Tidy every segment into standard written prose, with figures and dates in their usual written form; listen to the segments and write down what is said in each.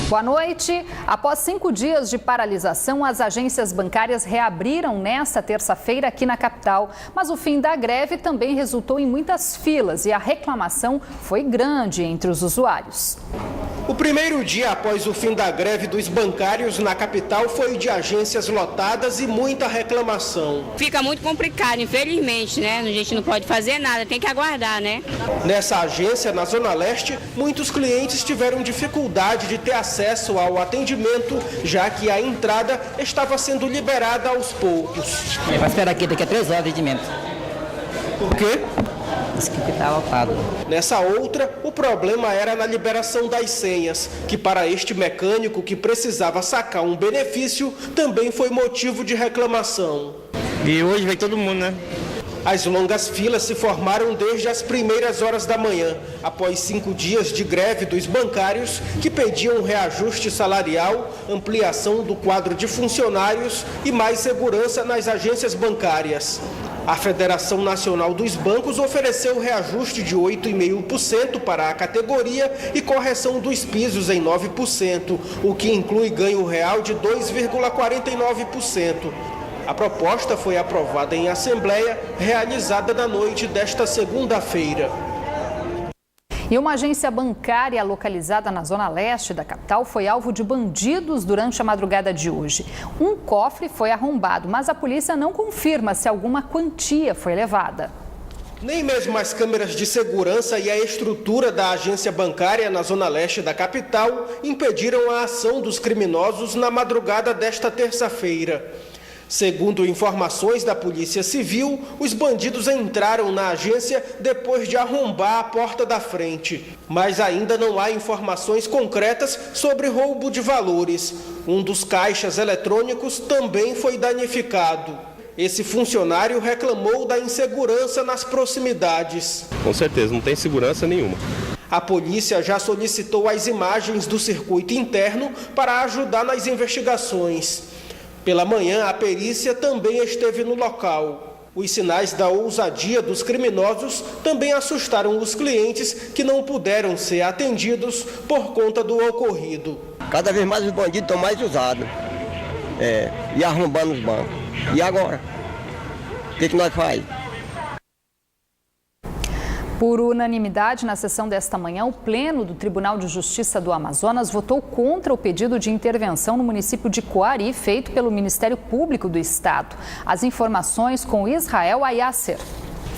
Boa noite. Após 5 dias de paralisação, as agências bancárias reabriram nesta terça-feira aqui na capital. Mas o fim da greve também resultou em muitas filas e a reclamação foi grande entre os usuários. O primeiro dia após o fim da greve dos bancários na capital foi de agências lotadas e muita reclamação. Fica muito complicado, infelizmente, né? A gente não pode fazer nada, tem que aguardar, né? Nessa agência, na Zona Leste, muitos clientes tiveram dificuldade de ter acesso ao atendimento, já que a entrada estava sendo liberada aos poucos. Vai esperar aqui, daqui a 3 horas de atendimento. Por quê? Diz que está lotado. Nessa outra, o problema era na liberação das senhas, que para este mecânico que precisava sacar um benefício, também foi motivo de reclamação. E hoje veio todo mundo, né? As longas filas se formaram desde as primeiras horas da manhã, após 5 dias de greve dos bancários que pediam reajuste salarial, ampliação do quadro de funcionários e mais segurança nas agências bancárias. A Federação Nacional dos Bancos ofereceu reajuste de 8,5% para a categoria e correção dos pisos em 9%, o que inclui ganho real de 2,49%. A proposta foi aprovada em assembleia, realizada na noite desta segunda-feira. E uma agência bancária localizada na zona leste da capital foi alvo de bandidos durante a madrugada de hoje. Um cofre foi arrombado, mas a polícia não confirma se alguma quantia foi levada. Nem mesmo as câmeras de segurança e a estrutura da agência bancária na zona leste da capital impediram a ação dos criminosos na madrugada desta terça-feira. Segundo informações da Polícia Civil, os bandidos entraram na agência depois de arrombar a porta da frente. Mas ainda não há informações concretas sobre roubo de valores. Um dos caixas eletrônicos também foi danificado. Esse funcionário reclamou da insegurança nas proximidades. Com certeza, não tem segurança nenhuma. A polícia já solicitou as imagens do circuito interno para ajudar nas investigações. Pela manhã, a perícia também esteve no local. Os sinais da ousadia dos criminosos também assustaram os clientes que não puderam ser atendidos por conta do ocorrido. Cada vez mais os bandidos estão mais usados e arrombando os bancos. E agora? O que nós faz? Por unanimidade, na sessão desta manhã, o Pleno do Tribunal de Justiça do Amazonas votou contra o pedido de intervenção no município de Coari, feito pelo Ministério Público do Estado. As informações com Israel Ayasser.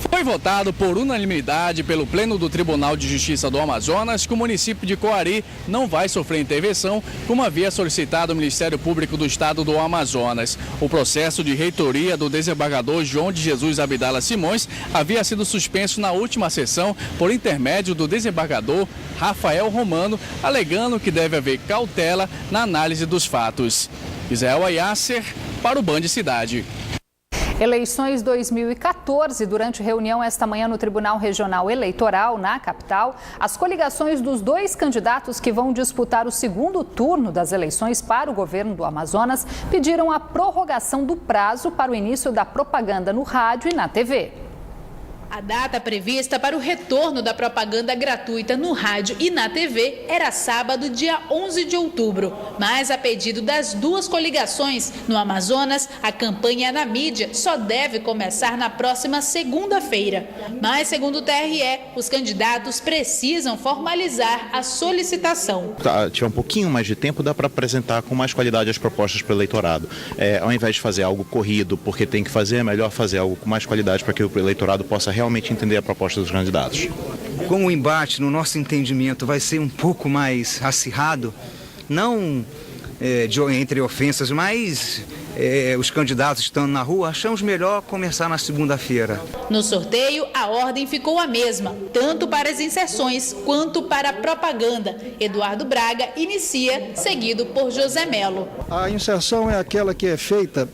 Foi votado por unanimidade pelo Pleno do Tribunal de Justiça do Amazonas que o município de Coari não vai sofrer intervenção, como havia solicitado o Ministério Público do Estado do Amazonas. O processo de reitoria do desembargador João de Jesus Abdala Simões havia sido suspenso na última sessão por intermédio do desembargador Rafael Romano, alegando que deve haver cautela na análise dos fatos. Israel Ayasser para o Band Cidade. Eleições 2014, durante reunião esta manhã no Tribunal Regional Eleitoral, na capital, as coligações dos 2 candidatos que vão disputar o segundo turno das eleições para o governo do Amazonas pediram a prorrogação do prazo para o início da propaganda no rádio e na TV. A data prevista para o retorno da propaganda gratuita no rádio e na TV era sábado, dia 11 de outubro. Mas, a pedido das 2 coligações no Amazonas, a campanha na mídia só deve começar na próxima segunda-feira. Mas, segundo o TRE, os candidatos precisam formalizar a solicitação. Tiver um pouquinho mais de tempo, dá para apresentar com mais qualidade as propostas para o eleitorado. Ao invés de fazer algo corrido, porque tem que fazer, é melhor fazer algo com mais qualidade para que o eleitorado possa realmente entender a proposta dos candidatos. Como o embate, no nosso entendimento, vai ser um pouco mais acirrado, não entre ofensas, mas os candidatos estando na rua, achamos melhor começar na segunda-feira. No sorteio, a ordem ficou a mesma, tanto para as inserções quanto para a propaganda. Eduardo Braga inicia, seguido por José Melo. A inserção é aquela que é feita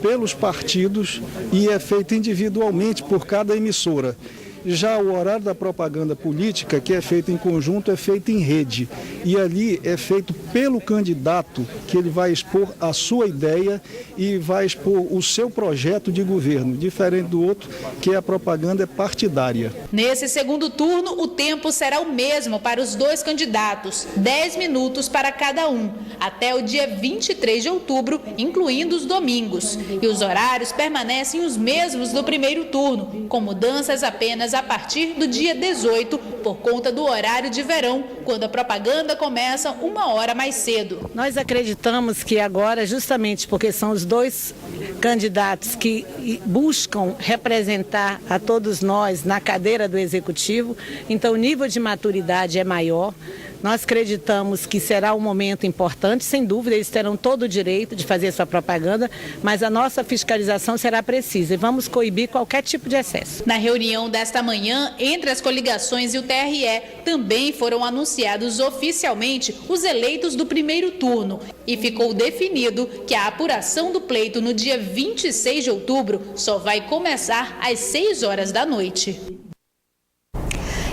pelos partidos e é feita individualmente por cada emissora. Já o horário da propaganda política, que é feito em conjunto, é feito em rede. E ali é feito pelo candidato que ele vai expor a sua ideia e vai expor o seu projeto de governo, diferente do outro, que a propaganda é partidária. Nesse segundo turno, o tempo será o mesmo para os dois candidatos, 10 minutos para cada um, até o dia 23 de outubro, incluindo os domingos. E os horários permanecem os mesmos do primeiro turno, com mudanças apenas a partir do dia 18, por conta do horário de verão, quando a propaganda começa 1 hora mais cedo. Nós acreditamos que agora, justamente porque são os dois candidatos que buscam representar a todos nós na cadeira do Executivo, então o nível de maturidade é maior. Nós acreditamos que será um momento importante, sem dúvida, eles terão todo o direito de fazer sua propaganda, mas a nossa fiscalização será precisa e vamos coibir qualquer tipo de excesso. Na reunião desta manhã, entre as coligações e o TRE, também foram anunciados oficialmente os eleitos do primeiro turno e ficou definido que a apuração do pleito no dia 26 de outubro só vai começar às 6 horas da noite.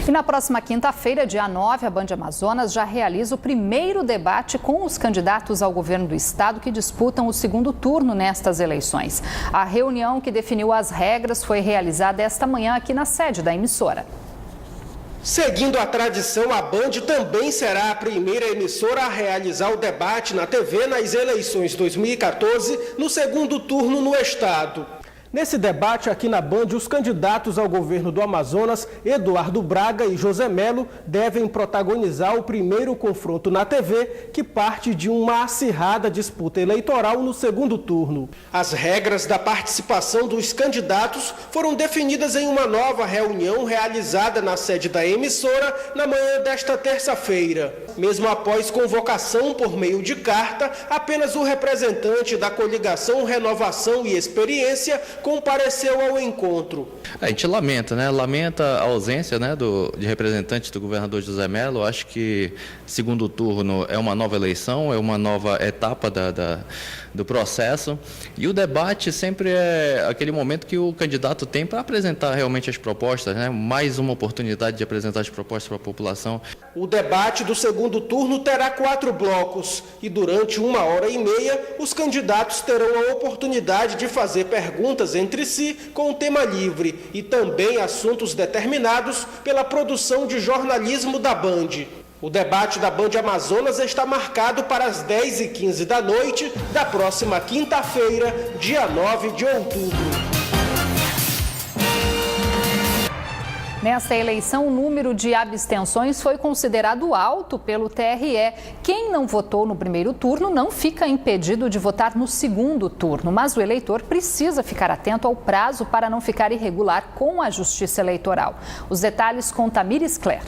E na próxima quinta-feira, dia 9, a Band Amazonas já realiza o primeiro debate com os candidatos ao governo do estado que disputam o segundo turno nestas eleições. A reunião que definiu as regras foi realizada esta manhã aqui na sede da emissora. Seguindo a tradição, a Band também será a primeira emissora a realizar o debate na TV nas eleições 2014, no segundo turno no estado. Nesse debate aqui na Band, os candidatos ao governo do Amazonas, Eduardo Braga e José Melo, devem protagonizar o primeiro confronto na TV, que parte de uma acirrada disputa eleitoral no segundo turno. As regras da participação dos candidatos foram definidas em uma nova reunião realizada na sede da emissora na manhã desta terça-feira. Mesmo após convocação por meio de carta, apenas o representante da coligação Renovação e Experiência compareceu ao encontro. A gente lamenta, Lamenta a ausência, de representante do governador José Melo. Acho que segundo turno é uma nova eleição, é uma nova etapa do processo. E o debate sempre é aquele momento que o candidato tem para apresentar realmente as propostas, Mais uma oportunidade de apresentar as propostas para a população. O debate do segundo turno terá 4 blocos e durante 1h30 os candidatos terão a oportunidade de fazer perguntas entre si com o tema livre e também assuntos determinados pela produção de jornalismo da Band. O debate da Band Amazonas está marcado para as 10h15 da noite da próxima quinta-feira, dia 9 de outubro. Nesta eleição, o número de abstenções foi considerado alto pelo TRE. Quem não votou no primeiro turno não fica impedido de votar no segundo turno, mas o eleitor precisa ficar atento ao prazo para não ficar irregular com a Justiça Eleitoral. Os detalhes com Tamires Cler.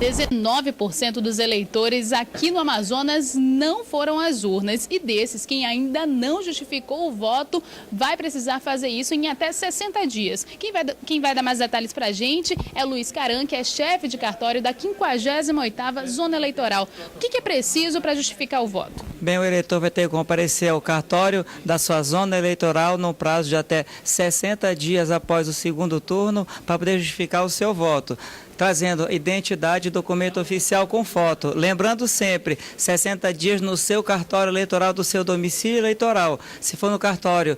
19% dos eleitores aqui no Amazonas não foram às urnas e desses, quem ainda não justificou o voto vai precisar fazer isso em até 60 dias. Quem vai dar mais detalhes para a gente é Luiz Caran, que é chefe de cartório da 58ª Zona Eleitoral. O que é preciso para justificar o voto? Bem, o eleitor vai ter que comparecer ao cartório da sua zona eleitoral no prazo de até 60 dias após o segundo turno para poder justificar o seu voto, trazendo identidade e documento oficial com foto. Lembrando sempre, 60 dias no seu cartório eleitoral do seu domicílio eleitoral. Se for no cartório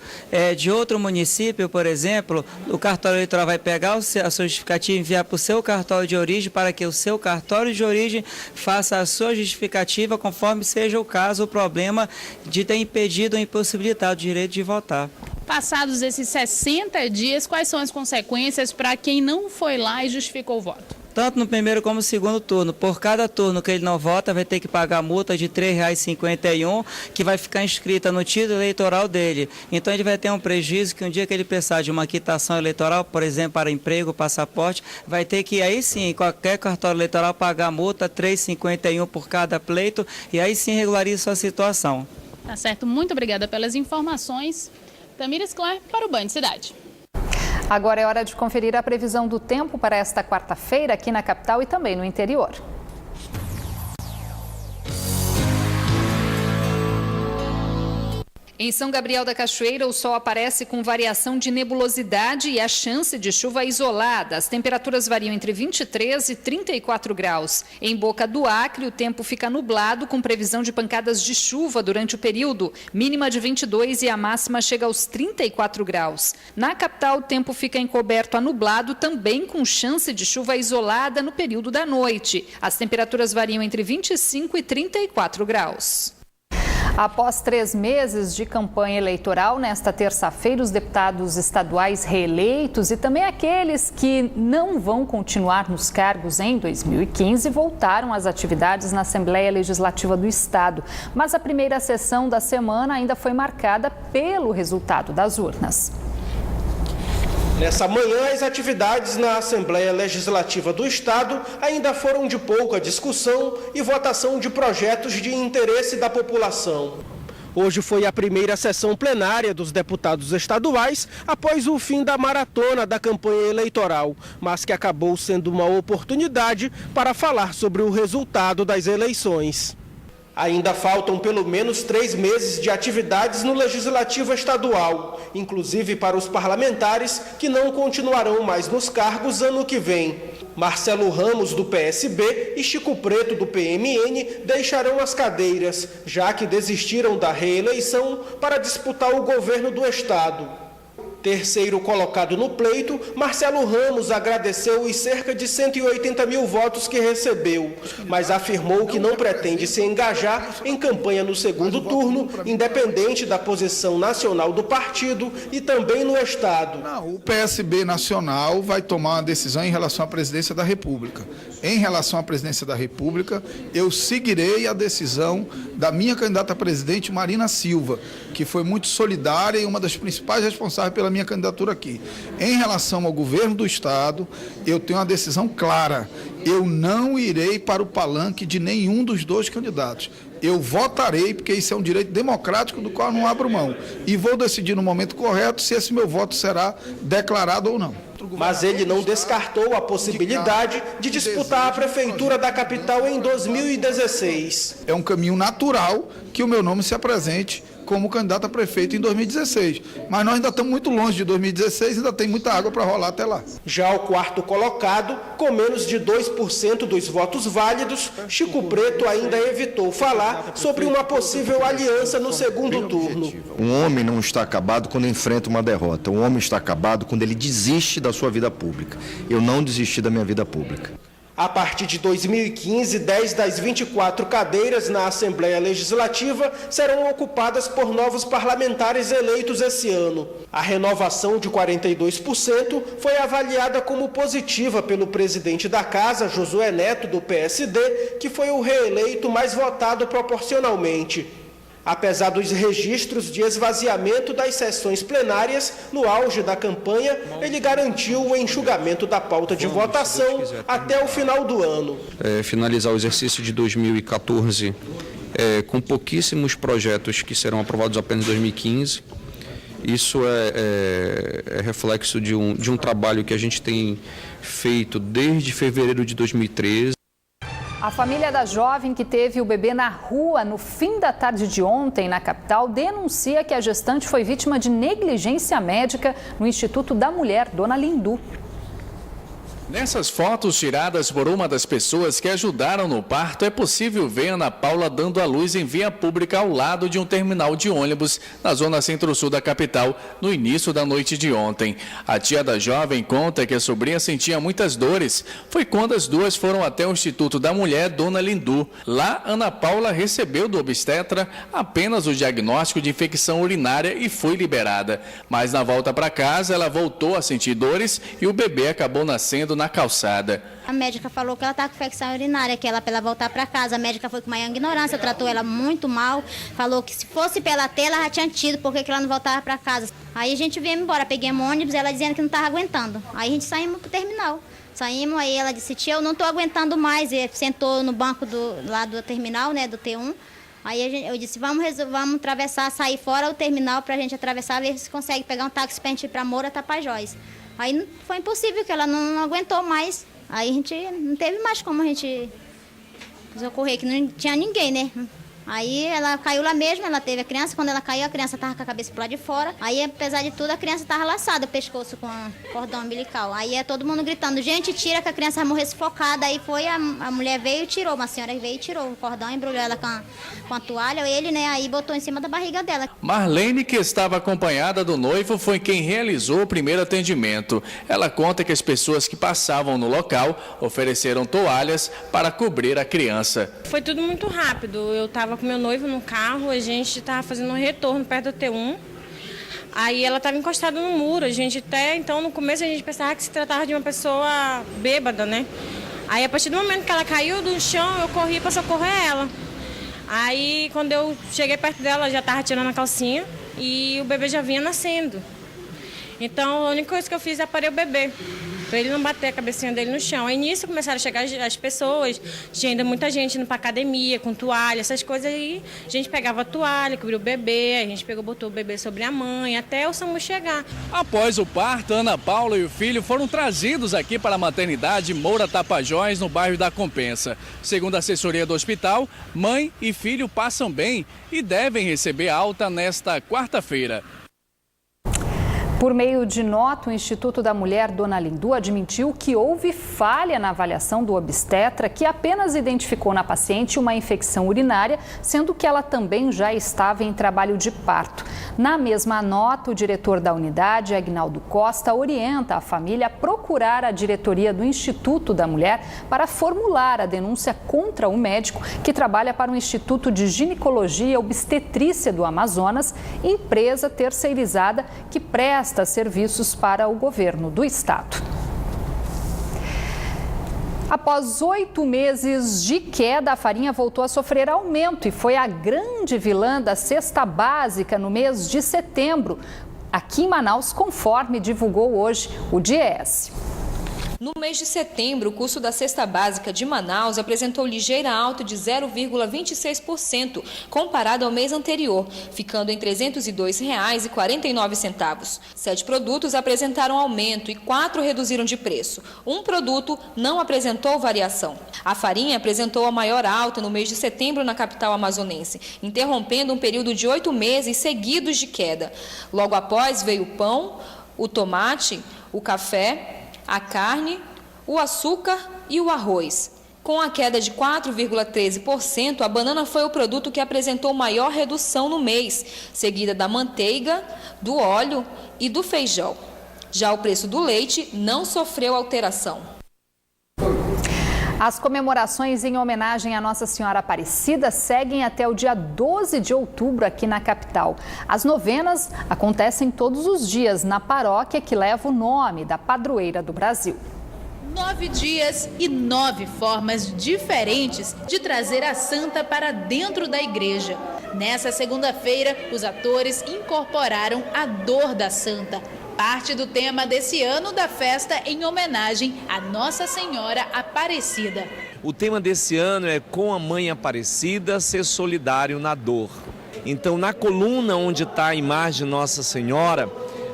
de outro município, por exemplo, o cartório eleitoral vai pegar a sua justificativa e enviar para o seu cartório de origem para que o seu cartório de origem faça a sua justificativa conforme seja o caso, o problema de ter impedido ou impossibilitado o direito de votar. Passados esses 60 dias, quais são as consequências para quem não foi lá e justificou o voto? Tanto no primeiro como no segundo turno. Por cada turno que ele não vota, vai ter que pagar multa de R$ 3,51, que vai ficar inscrita no título eleitoral dele. Então ele vai ter um prejuízo que um dia que ele precisar de uma quitação eleitoral, por exemplo, para emprego, passaporte, vai ter que aí sim, qualquer cartório eleitoral, pagar multa R$ 3,51 por cada pleito e aí sim regulariza sua situação. Tá certo, muito obrigada pelas informações. Tamires Cler para o Band Cidade. Agora é hora de conferir a previsão do tempo para esta quarta-feira aqui na capital e também no interior. Em São Gabriel da Cachoeira, o sol aparece com variação de nebulosidade e a chance de chuva isolada. As temperaturas variam entre 23 e 34 graus. Em Boca do Acre, o tempo fica nublado, com previsão de pancadas de chuva durante o período. Mínima de 22 e a máxima chega aos 34 graus. Na capital, o tempo fica encoberto a nublado, também com chance de chuva isolada no período da noite. As temperaturas variam entre 25 e 34 graus. Após 3 meses de campanha eleitoral, nesta terça-feira, os deputados estaduais reeleitos e também aqueles que não vão continuar nos cargos em 2015 voltaram às atividades na Assembleia Legislativa do Estado. Mas a primeira sessão da semana ainda foi marcada pelo resultado das urnas. Nessa manhã, as atividades na Assembleia Legislativa do Estado ainda foram de pouca discussão e votação de projetos de interesse da população. Hoje foi a primeira sessão plenária dos deputados estaduais após o fim da maratona da campanha eleitoral, mas que acabou sendo uma oportunidade para falar sobre o resultado das eleições. Ainda faltam pelo menos 3 meses de atividades no Legislativo Estadual, inclusive para os parlamentares que não continuarão mais nos cargos ano que vem. Marcelo Ramos, do PSB, e Chico Preto, do PMN, deixarão as cadeiras, já que desistiram da reeleição para disputar o governo do Estado. Terceiro colocado no pleito, Marcelo Ramos agradeceu os cerca de 180 mil votos que recebeu, mas afirmou que não pretende se engajar em campanha no segundo turno, independente da posição nacional do partido e também no Estado. O PSB nacional vai tomar uma decisão em relação à presidência da República. Em relação à presidência da República, eu seguirei a decisão da minha candidata a presidente, Marina Silva, que foi muito solidária e uma das principais responsáveis pela minha candidatura aqui. Em relação ao governo do Estado, eu tenho uma decisão clara. Eu não irei para o palanque de nenhum dos 2 candidatos. Eu votarei, porque isso é um direito democrático do qual eu não abro mão. E vou decidir no momento correto se esse meu voto será declarado ou não. Mas ele não descartou a possibilidade de disputar a prefeitura da capital em 2016. É um caminho natural que o meu nome se apresente como candidato a prefeito em 2016. Mas nós ainda estamos muito longe de 2016 e ainda tem muita água para rolar até lá. Já o quarto colocado, com menos de 2% dos votos válidos, Chico Preto ainda evitou falar sobre uma possível aliança no segundo turno. Um homem não está acabado quando enfrenta uma derrota. Um homem está acabado quando ele desiste da sua vida pública. Eu não desisti da minha vida pública. A partir de 2015, 10 das 24 cadeiras na Assembleia Legislativa serão ocupadas por novos parlamentares eleitos esse ano. A renovação de 42% foi avaliada como positiva pelo presidente da Casa, Josué Neto, do PSD, que foi o reeleito mais votado proporcionalmente. Apesar dos registros de esvaziamento das sessões plenárias, no auge da campanha, ele garantiu o enxugamento da pauta de votação até o final do ano. Finalizar o exercício de 2014 com pouquíssimos projetos que serão aprovados apenas em 2015. Isso é reflexo de um trabalho que a gente tem feito desde fevereiro de 2013. A família da jovem que teve o bebê na rua no fim da tarde de ontem na capital denuncia que a gestante foi vítima de negligência médica no Instituto da Mulher, Dona Lindu. Nessas fotos tiradas por uma das pessoas que ajudaram no parto, é possível ver Ana Paula dando à luz em via pública ao lado de um terminal de ônibus na zona centro-sul da capital, no início da noite de ontem. A tia da jovem conta que a sobrinha sentia muitas dores. Foi quando as duas foram até o Instituto da Mulher, Dona Lindu. Lá, Ana Paula recebeu do obstetra apenas o diagnóstico de infecção urinária e foi liberada. Mas na volta para casa, ela voltou a sentir dores e o bebê acabou nascendo na calçada. A médica falou que ela está com infecção urinária, que ela para ela voltar para casa. A médica foi com maior ignorância, tratou ela muito mal, falou que se fosse para ela ter, ela já tinha tido, porque que ela não voltava para casa. Aí a gente veio embora, peguemos um ônibus, ela dizendo que não estava aguentando. Aí a gente saímos para o terminal. Saímos, aí ela disse, tia, eu não estou aguentando mais. E sentou no banco lá do terminal, né, do T1. Aí eu disse, vamos atravessar, sair fora o terminal para a gente atravessar, ver se consegue pegar um táxi para a gente ir para Moura, Tapajós. Aí foi impossível, que ela não aguentou mais. Aí a gente não teve mais como a gente socorrer, que não tinha ninguém, né? Aí ela caiu lá mesmo, ela teve a criança, quando ela caiu a criança estava com a cabeça pro lado de fora. Aí apesar de tudo a criança estava laçada, o pescoço com cordão umbilical. Aí é todo mundo gritando, gente, tira que a criança vai morrer sufocada. Aí foi, a mulher veio e tirou, uma senhora veio e tirou o cordão, embrulhou ela com a toalha, ele, né, aí botou em cima da barriga dela. Marlene, que estava acompanhada do noivo, foi quem realizou o primeiro atendimento. Ela conta que as pessoas que passavam no local ofereceram toalhas para cobrir a criança. Foi tudo muito rápido, eu estava com meu noivo no carro, a gente estava fazendo um retorno perto do T1, aí ela estava encostada no muro, a gente até, então no começo a gente pensava que se tratava de uma pessoa bêbada, né? Aí a partir do momento que ela caiu do chão, eu corri para socorrer ela. Aí quando eu cheguei perto dela, já estava tirando a calcinha e o bebê já vinha nascendo. Então a única coisa que eu fiz é parei o bebê, para ele não bater a cabecinha dele no chão. Aí nisso começaram a chegar as pessoas, tinha ainda muita gente indo para academia com toalha, essas coisas aí. A gente pegava a toalha, cobriu o bebê, a gente botou o bebê sobre a mãe, até o SAMU chegar. Após o parto, Ana Paula e o filho foram trazidos aqui para a maternidade Moura Tapajós, no bairro da Compensa. Segundo a assessoria do hospital, mãe e filho passam bem e devem receber alta nesta quarta-feira. Por meio de nota, o Instituto da Mulher, Dona Lindu, admitiu que houve falha na avaliação do obstetra, que apenas identificou na paciente uma infecção urinária, sendo que ela também já estava em trabalho de parto. Na mesma nota, o diretor da unidade, Agnaldo Costa, orienta a família a procurar a diretoria do Instituto da Mulher para formular a denúncia contra o médico que trabalha para o Instituto de Ginecologia e Obstetrícia do Amazonas, empresa terceirizada que presta serviços para o governo do estado. Após 8 meses de queda, a farinha voltou a sofrer aumento e foi a grande vilã da cesta básica no mês de setembro, aqui em Manaus, conforme divulgou hoje o DIEESE. No mês de setembro, o custo da cesta básica de Manaus apresentou ligeira alta de 0,26% comparado ao mês anterior, ficando em R$ 302,49. 7 produtos apresentaram aumento e 4 reduziram de preço. Um produto não apresentou variação. A farinha apresentou a maior alta no mês de setembro na capital amazonense, interrompendo um período de 8 meses seguidos de queda. Logo após veio o pão, o tomate, o café, a carne, o açúcar e o arroz. Com a queda de 4,13%, a banana foi o produto que apresentou maior redução no mês, seguida da manteiga, do óleo e do feijão. Já o preço do leite não sofreu alteração. As comemorações em homenagem à Nossa Senhora Aparecida seguem até o dia 12 de outubro aqui na capital. As novenas acontecem todos os dias na paróquia que leva o nome da padroeira do Brasil. 9 dias e 9 formas diferentes de trazer a santa para dentro da igreja. Nessa segunda-feira, os atores incorporaram a dor da santa, parte do tema desse ano da festa em homenagem à Nossa Senhora Aparecida. O tema desse ano é Com a Mãe Aparecida, ser solidário na dor. Então, na coluna onde está a imagem de Nossa Senhora,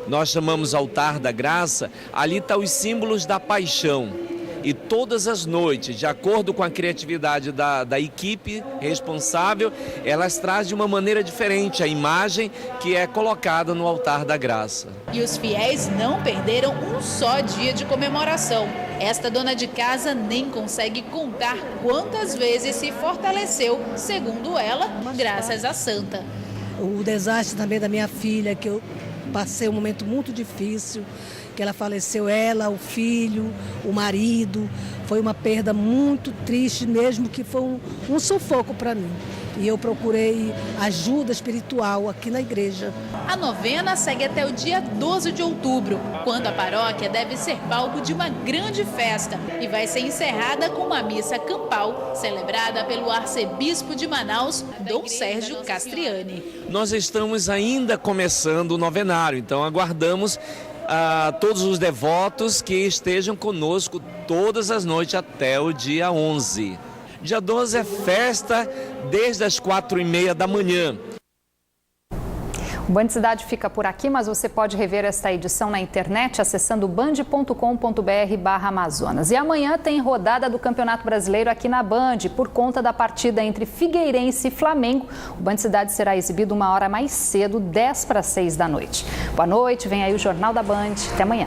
nós chamamos Altar da Graça, ali estão os símbolos da paixão. E todas as noites, de acordo com a criatividade da equipe responsável, elas trazem de uma maneira diferente a imagem que é colocada no Altar da Graça. E os fiéis não perderam um só dia de comemoração. Esta dona de casa nem consegue contar quantas vezes se fortaleceu, segundo ela, graças à santa. O desastre também da minha filha, que eu passei um momento muito difícil, que ela faleceu, ela, o filho, o marido. Foi uma perda muito triste mesmo, que foi um sufoco para mim. E eu procurei ajuda espiritual aqui na igreja. A novena segue até o dia 12 de outubro, quando a paróquia deve ser palco de uma grande festa e vai ser encerrada com uma missa campal, celebrada pelo arcebispo de Manaus, Dom Sérgio Castriani. Nós estamos ainda começando o novenário, então aguardamos a todos os devotos que estejam conosco todas as noites até o dia 11. Dia 12 é festa desde as 4h30 da manhã. O Band Cidade fica por aqui, mas você pode rever esta edição na internet acessando band.com.br/Amazonas. E amanhã tem rodada do Campeonato Brasileiro aqui na Band, por conta da partida entre Figueirense e Flamengo. O Band Cidade será exibido 1 hora mais cedo, 5:50. Boa noite, vem aí o Jornal da Band. Até amanhã.